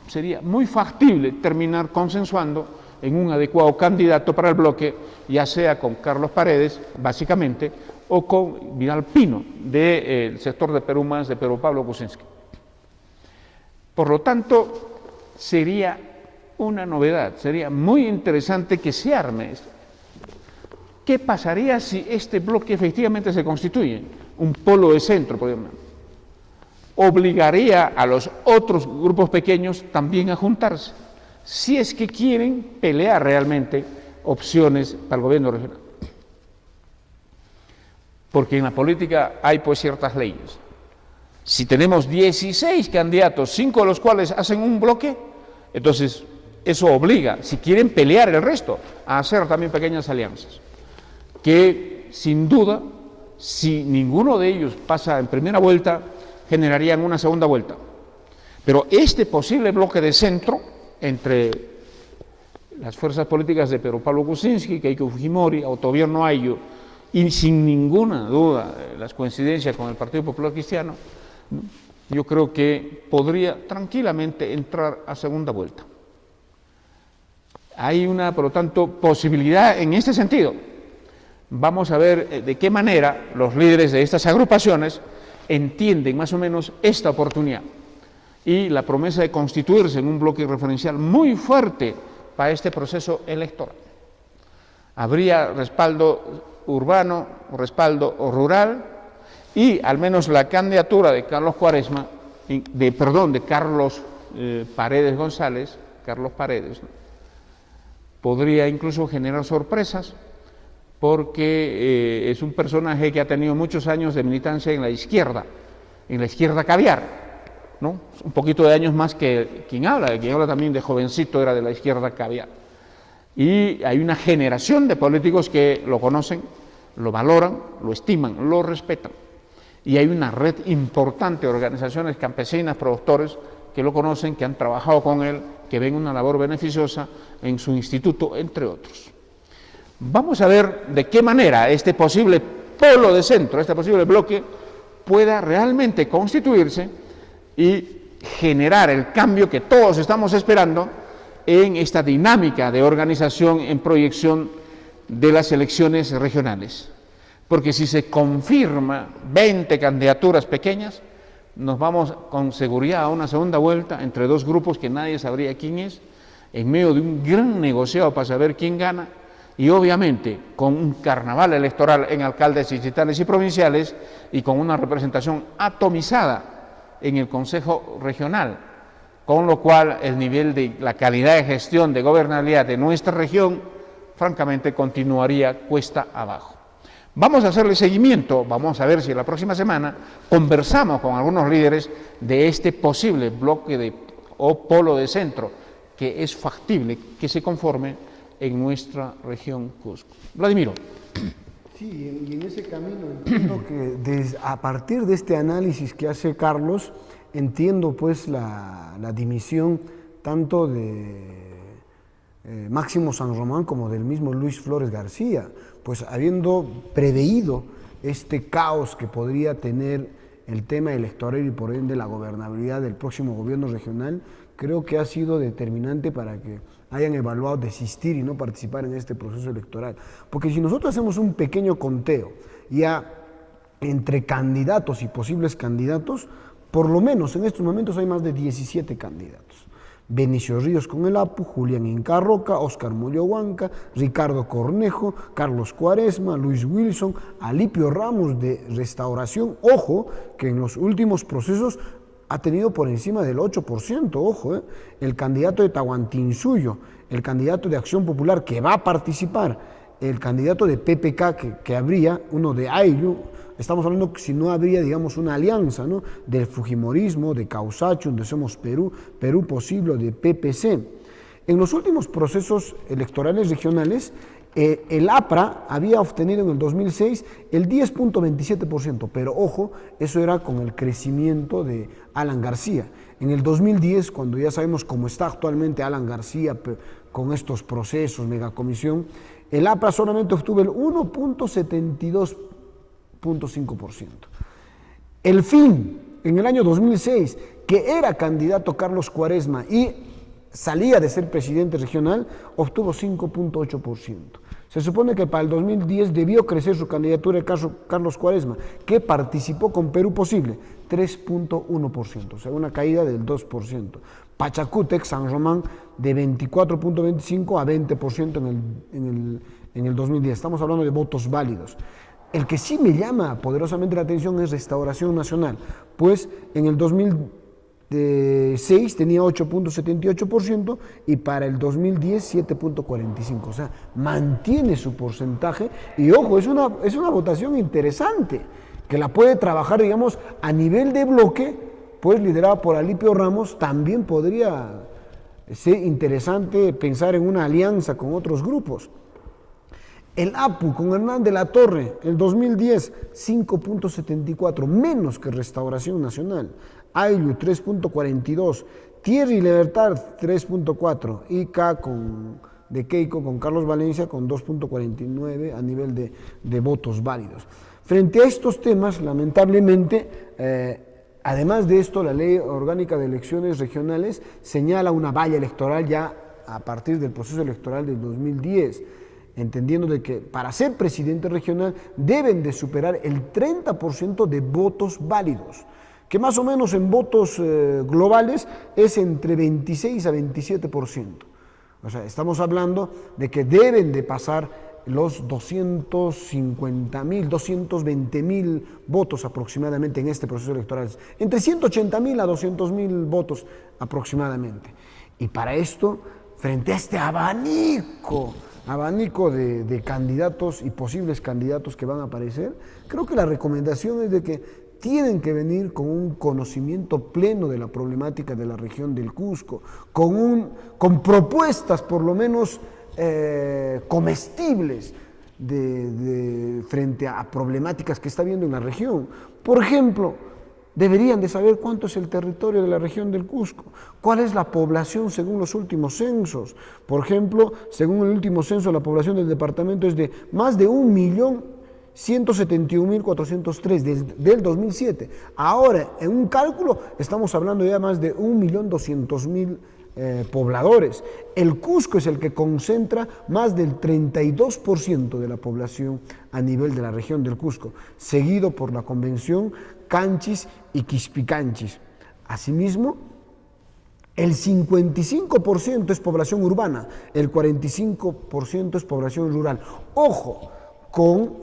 sería muy factible terminar consensuando en un adecuado candidato para el bloque, ya sea con Carlos Paredes, básicamente, o con Vidal Pino, del sector de Perú Más, de Pedro Pablo Kuczynski. Por lo tanto, sería una novedad, sería muy interesante que se arme esto. ¿Qué pasaría si este bloque efectivamente se constituye? Un polo de centro, por ejemplo. Obligaría a los otros grupos pequeños también a juntarse, si es que quieren pelear realmente opciones para el gobierno regional. Porque en la política hay pues ciertas leyes. Si tenemos 16 candidatos, 5 de los cuales hacen un bloque, entonces eso obliga, si quieren pelear el resto, a hacer también pequeñas alianzas, que sin duda, si ninguno de ellos pasa en primera vuelta, generarían una segunda vuelta. Pero este posible bloque de centro entre las fuerzas políticas de Pedro Pablo Kuczynski, Keiko Fujimori, Autogobierno AIYU, y sin ninguna duda las coincidencias con el Partido Popular Cristiano, yo creo que podría tranquilamente entrar a segunda vuelta. Hay una, por lo tanto, posibilidad en este sentido. Vamos a ver de qué manera los líderes de estas agrupaciones entienden más o menos esta oportunidad y la promesa de constituirse en un bloque referencial muy fuerte para este proceso electoral. Habría respaldo urbano, respaldo rural y al menos la candidatura de Carlos Cuaresma, de Carlos Paredes González, Carlos Paredes, ¿no?, podría incluso generar sorpresas porque es un personaje que ha tenido muchos años de militancia en la izquierda caviar, ¿no? Un poquito de años más que quien habla también de jovencito era de la izquierda caviar. Y hay una generación de políticos que lo conocen, lo valoran, lo estiman, lo respetan. Y hay una red importante de organizaciones campesinas, productores, que lo conocen, que han trabajado con él, que ven una labor beneficiosa en su instituto, entre otros. Vamos a ver de qué manera este posible polo de centro, este posible bloque, pueda realmente constituirse y generar el cambio que todos estamos esperando en esta dinámica de organización en proyección de las elecciones regionales. Porque si se confirma 20 candidaturas pequeñas, nos vamos con seguridad a una segunda vuelta entre dos grupos que nadie sabría quién es, en medio de un gran negociado para saber quién gana, y obviamente con un carnaval electoral en alcaldes distritales y provinciales y con una representación atomizada en el Consejo Regional, con lo cual el nivel de la calidad de gestión de gobernabilidad de nuestra región, francamente, continuaría cuesta abajo. Vamos a hacerle seguimiento, vamos a ver si la próxima semana conversamos con algunos líderes de este posible bloque o polo de centro que es factible que se conforme en nuestra región Cusco. Vladimiro. Sí, y en ese camino entiendo que a partir de este análisis que hace Carlos, entiendo pues la dimisión tanto de Máximo San Román como del mismo Luis Flores García, pues habiendo preveído este caos que podría tener el tema electoral y por ende la gobernabilidad del próximo gobierno regional, creo que ha sido determinante para que hayan evaluado desistir y no participar en este proceso electoral. Porque si nosotros hacemos un pequeño conteo ya entre candidatos y posibles candidatos, por lo menos en estos momentos hay más de 17 candidatos. Benicio Ríos con el APU, Julián Inca Roca, Óscar Murillo Huanca, Ricardo Cornejo, Carlos Cuaresma, Luis Wilson, Alipio Ramos de Restauración. Ojo, que en los últimos procesos ha tenido por encima del 8%, ojo, el candidato de Tahuantinsuyo, el candidato de Acción Popular que va a participar, el candidato de PPK que habría, uno de Ayllu, estamos hablando que si no habría, digamos, una alianza, ¿no?, del Fujimorismo, de Causacho, de Somos Perú, Perú Posible, de PPC. En los últimos procesos electorales regionales, el APRA había obtenido en el 2006 el 10.27%, pero ojo, eso era con el crecimiento de Alan García. En el 2010, cuando ya sabemos cómo está actualmente Alan García con estos procesos, megacomisión, el APRA solamente obtuvo el 1.72.5%. El FIN, en el año 2006, que era candidato Carlos Cuaresma y salía de ser presidente regional, obtuvo 5.8%. Se supone que para el 2010 debió crecer su candidatura de Carlos Cuaresma, que participó con Perú Posible, 3.1%, o sea, una caída del 2%. Pachacútec, San Román, de 24.25 a 20% en el 2010. Estamos hablando de votos válidos. El que sí me llama poderosamente la atención es Restauración Nacional, pues en el 2006 tenía 8.78% y para el 2010 7.45%, o sea, mantiene su porcentaje y ojo, es una votación interesante, que la puede trabajar, digamos, a nivel de bloque, pues liderada por Alipio Ramos, también podría ser interesante pensar en una alianza con otros grupos. El APU con Hernán de la Torre, el 2010, 5.74, menos que Restauración Nacional. Ayllu, 3.42. Tierra y Libertad, 3.4. ICA de Keiko con Carlos Valencia con 2.49 a nivel de votos válidos. Frente a estos temas, lamentablemente, Además de esto, la Ley Orgánica de Elecciones Regionales señala una valla electoral ya a partir del proceso electoral del 2010, entendiendo de que para ser presidente regional deben de superar el 30% de votos válidos, que más o menos en votos globales es entre 26 a 27%. O sea, estamos hablando de que deben de pasar los 250.000, 220.000 votos aproximadamente en este proceso electoral, entre 180.000 a 200.000 votos aproximadamente. Y para esto, frente a este abanico de candidatos y posibles candidatos que van a aparecer, creo que la recomendación es de que tienen que venir con un conocimiento pleno de la problemática de la región del Cusco, con propuestas por lo menos comestibles frente a problemáticas que está viendo en la región. Por ejemplo, deberían de saber cuánto es el territorio de la región del Cusco, cuál es la población según los últimos censos. Por ejemplo, según el último censo, la población del departamento es de más de 1.171.403 del 2007. Ahora, en un cálculo, estamos hablando ya más de 1.200.000 pobladores. El Cusco es el que concentra más del 32% de la población a nivel de la región del Cusco, seguido por la Convención, Canchis y Quispicanchis. Asimismo, el 55% es población urbana, el 45% es población rural. Ojo con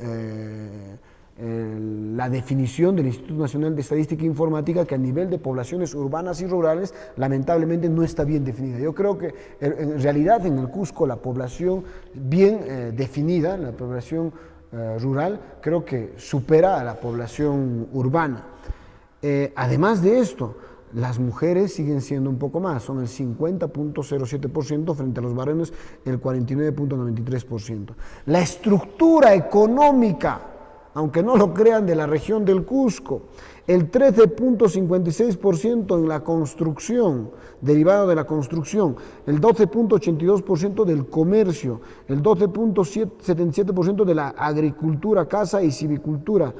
la definición del Instituto Nacional de Estadística e Informática, que a nivel de poblaciones urbanas y rurales lamentablemente no está bien definida. Yo creo que en realidad en el Cusco la población bien definida, la población rural, creo que supera a la población urbana. Además de esto, las mujeres siguen siendo un poco más, son el 50.07% frente a los varones el 49.93%. La estructura económica, aunque no lo crean, de la región del Cusco, el 13.56% en la construcción, derivado de la construcción, el 12.82% del comercio, el 12.77% de la agricultura, caza y silvicultura,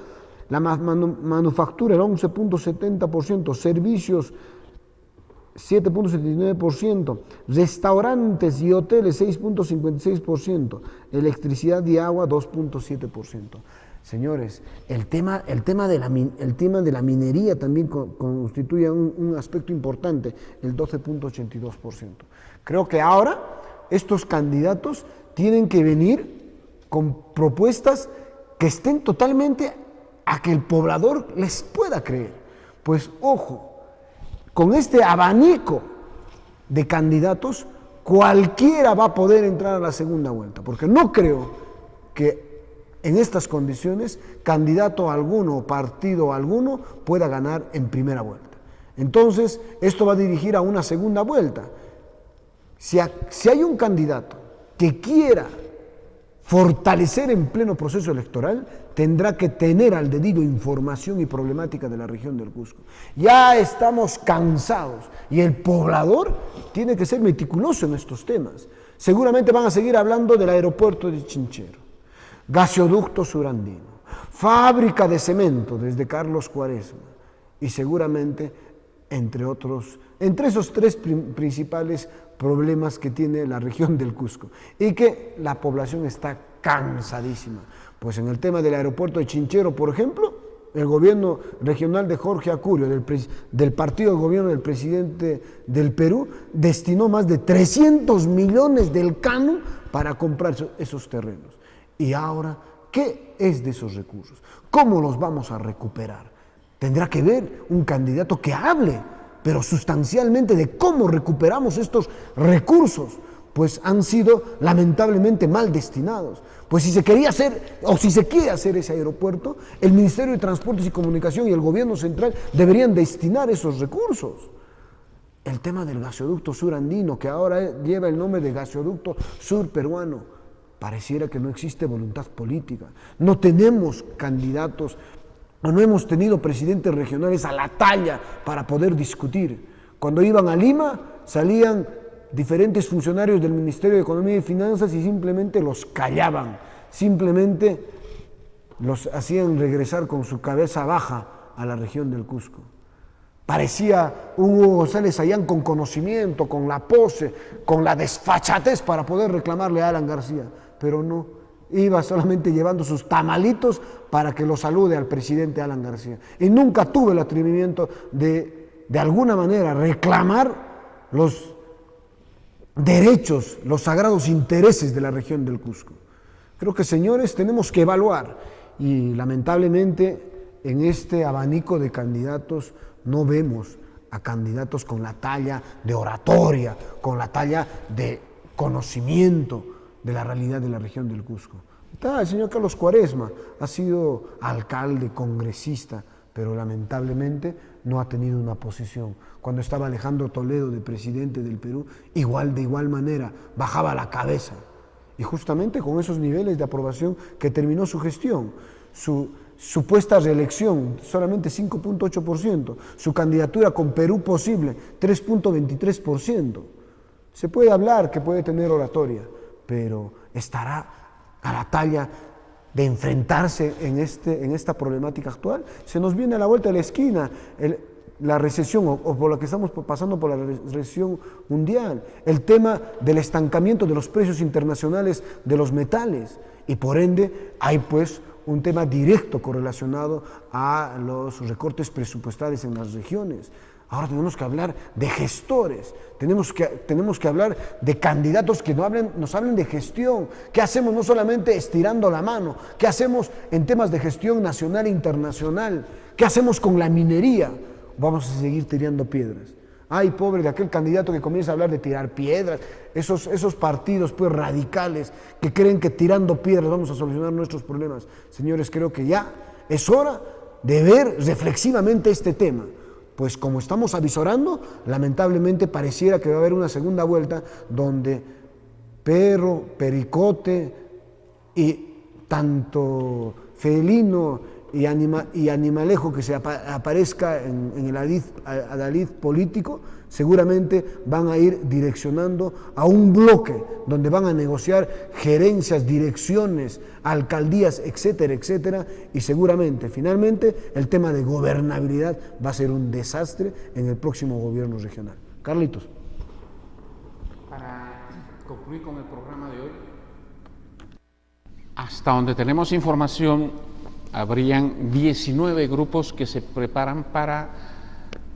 la manufactura, el 11.70%, servicios, 7.79%, restaurantes y hoteles, 6.56%, electricidad y agua, 2.7%. Señores, el tema de la minería también constituye un aspecto importante, el 12.82%. Creo que ahora estos candidatos tienen que venir con propuestas que estén totalmente a que el poblador les pueda creer. Pues ojo, con este abanico de candidatos, cualquiera va a poder entrar a la segunda vuelta, porque no creo que en estas condiciones candidato alguno o partido alguno pueda ganar en primera vuelta. Entonces, esto va a dirigir a una segunda vuelta. Si hay un candidato que quiera fortalecer en pleno proceso electoral, tendrá que tener al dedillo información y problemática de la región del Cusco. Ya estamos cansados y el poblador tiene que ser meticuloso en estos temas. Seguramente van a seguir hablando del aeropuerto de Chinchero, gasoducto surandino, fábrica de cemento desde Carlos Cuaresma y seguramente entre esos tres principales problemas que tiene la región del Cusco y que la población está cansadísima. Pues en el tema del aeropuerto de Chinchero, por ejemplo, el gobierno regional de Jorge Acurio, del partido de gobierno del presidente del Perú, destinó más de 300 millones del CANU para comprar esos terrenos. Y ahora, ¿qué es de esos recursos? ¿Cómo los vamos a recuperar? Tendrá que ver un candidato que hable, pero sustancialmente, de cómo recuperamos estos recursos, pues han sido lamentablemente mal destinados. Pues si se quería hacer, o si se quiere hacer ese aeropuerto, el Ministerio de Transportes y Comunicación y el gobierno central deberían destinar esos recursos. El tema del gasoducto surandino, que ahora lleva el nombre de gasoducto surperuano, pareciera que no existe voluntad política. No tenemos candidatos, o no hemos tenido presidentes regionales a la talla para poder discutir. Cuando iban a Lima, salían diferentes funcionarios del Ministerio de Economía y Finanzas y simplemente los callaban, simplemente los hacían regresar con su cabeza baja a la región del Cusco. Parecía un Hugo González Ayán con conocimiento, con la pose, con la desfachatez para poder reclamarle a Alan García, pero no, iba solamente llevando sus tamalitos para que lo salude al presidente Alan García. Y nunca tuve el atrevimiento de alguna manera reclamar los derechos, los sagrados intereses de la región del Cusco. Creo que, señores, tenemos que evaluar, y lamentablemente en este abanico de candidatos no vemos a candidatos con la talla de oratoria, con la talla de conocimiento de la realidad de la región del Cusco. Está el señor Carlos Cuaresma, ha sido alcalde, congresista, pero lamentablemente no ha tenido una posición. Cuando estaba Alejandro Toledo de presidente del Perú, de igual manera, bajaba la cabeza. Y justamente con esos niveles de aprobación que terminó su gestión, su supuesta reelección, solamente 5.8%, su candidatura con Perú Posible, 3.23%. Se puede hablar que puede tener oratoria, pero estará a la talla de enfrentarse en esta problemática actual. Se nos viene a la vuelta de la esquina la recesión, o por la que estamos pasando por la recesión mundial, el tema del estancamiento de los precios internacionales de los metales, y por ende hay pues un tema directo correlacionado a los recortes presupuestales en las regiones. Ahora tenemos que hablar de gestores, tenemos que hablar de candidatos que nos hablen de gestión. ¿Qué hacemos no solamente estirando la mano? ¿Qué hacemos en temas de gestión nacional e internacional? ¿Qué hacemos con la minería? Vamos a seguir tirando piedras. Ay, pobre de aquel candidato que comienza a hablar de tirar piedras, esos partidos pues radicales que creen que tirando piedras vamos a solucionar nuestros problemas. Señores, creo que ya es hora de ver reflexivamente este tema. Pues como estamos avisorando, lamentablemente pareciera que va a haber una segunda vuelta donde perro, pericote y tanto felino y animalejo que se aparezca en el adalid político, seguramente van a ir direccionando a un bloque donde van a negociar gerencias, direcciones, alcaldías, etcétera, etcétera, y seguramente, finalmente, el tema de gobernabilidad va a ser un desastre en el próximo gobierno regional. Carlitos. Para concluir con el programa de hoy, hasta donde tenemos información, habrían 19 grupos que se preparan para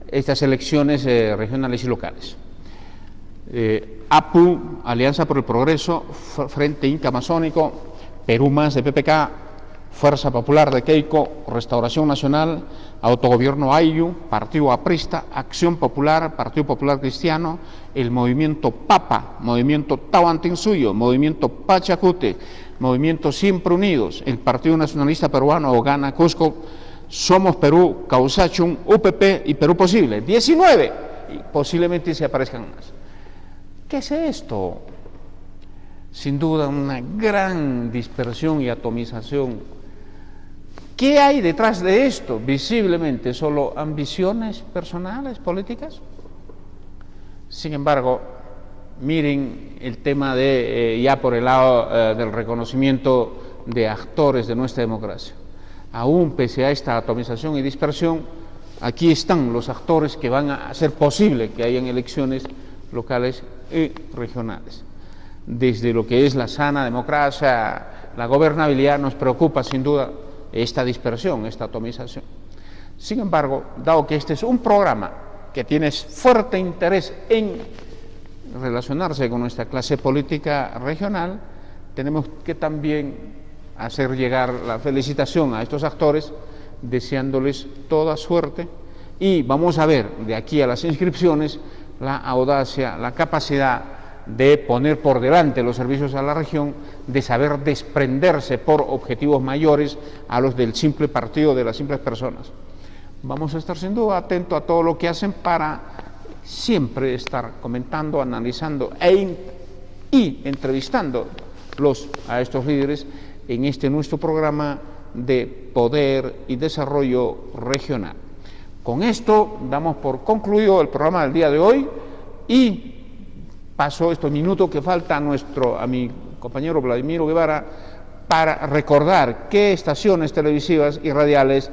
estas elecciones regionales y locales. APU, Alianza por el Progreso, Frente Inca Amazónico, Perú Más de PPK, Fuerza Popular de Keiko, Restauración Nacional, Autogobierno Ayllu, Partido Aprista, Acción Popular, Partido Popular Cristiano, el Movimiento Papa, Movimiento Tahuantinsuyo, Movimiento Pachacute, Movimiento Siempre Unidos, el Partido Nacionalista Peruano, Ogana Cusco, Somos Perú, Causachum, UPP y Perú Posible. 19, y posiblemente se aparezcan más. ¿Qué es esto? Sin duda una gran dispersión y atomización. ¿Qué hay detrás de esto? Visiblemente solo ambiciones personales, políticas. Sin embargo, miren el tema de, ya por el lado del reconocimiento de actores de nuestra democracia. Aún pese a esta atomización y dispersión, aquí están los actores que van a hacer posible que hayan elecciones locales y regionales. Desde lo que es la sana democracia, la gobernabilidad, nos preocupa sin duda esta dispersión, esta atomización. Sin embargo, dado que este es un programa que tiene fuerte interés en relacionarse con nuestra clase política regional, tenemos que también hacer llegar la felicitación a estos actores, deseándoles toda suerte, y vamos a ver de aquí a las inscripciones la audacia, la capacidad de poner por delante los servicios a la región, de saber desprenderse por objetivos mayores a los del simple partido de las simples personas. Vamos a estar sin duda atentos a todo lo que hacen para siempre estar comentando, analizando y entrevistando a estos líderes en este nuestro programa de poder y desarrollo regional. Con esto damos por concluido el programa del día de hoy y paso estos minutos que falta a mi compañero Vladimiro Guevara para recordar qué estaciones televisivas y radiales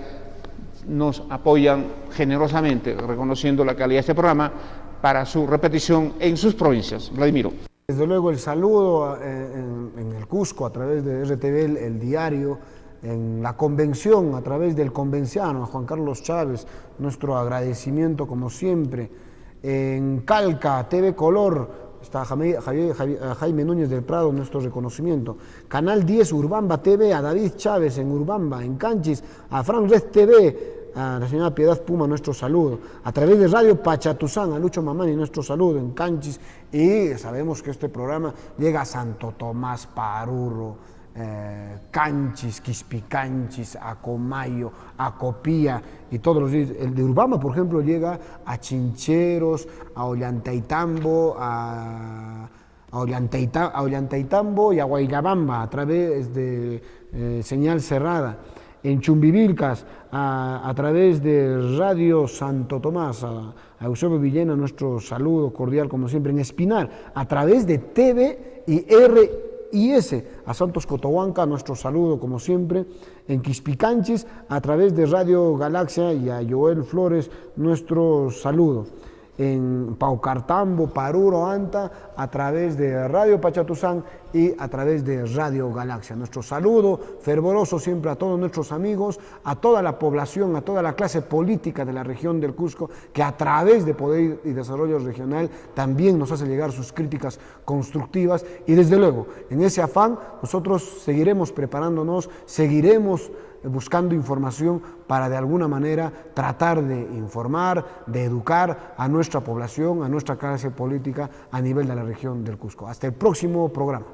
nos apoyan generosamente, reconociendo la calidad de este programa para su repetición en sus provincias. Vladimiro. Desde luego el saludo en el Cusco a través de RTV, el diario, en la convención a través del convenciano, a Juan Carlos Chávez, nuestro agradecimiento como siempre. En Calca, TV Color, está Jaime Núñez del Prado, nuestro reconocimiento. Canal 10 Urbamba TV, a David Chávez en Urbamba. En Canchis, a Fran Red TV, a la señora Piedad Puma, nuestro saludo. A través de Radio Pachatuzán, a Lucho Mamani, nuestro saludo en Canchis. Y sabemos que este programa llega a Santo Tomás, Paruro, Canchis, Quispicanchis, a Comayo, a Copía y todos los días. El de Urbamba, por ejemplo, llega a Chincheros, a Ollantaytambo, a Ollantaytambo y a Guayrabamba a través de señal cerrada. En Chumbivilcas, a través de Radio Santo Tomás, a Eusebio Villena, nuestro saludo cordial como siempre. En Espinar, a través de TV y RIS, a Santos Cotohuanca, nuestro saludo como siempre. En Quispicanchis, a través de Radio Galaxia y a Joel Flores, nuestro saludo. En Paucartambo, Paruro, Anta, a través de Radio Pachatuzán y a través de Radio Galaxia. Nuestro saludo fervoroso siempre a todos nuestros amigos, a toda la población, a toda la clase política de la región del Cusco, que a través de Poder y Desarrollo Regional también nos hace llegar sus críticas constructivas y desde luego, en ese afán, nosotros seguiremos preparándonos, seguiremos buscando información para de alguna manera tratar de informar, de educar a nuestra población, a nuestra clase política a nivel de la región del Cusco. Hasta el próximo programa.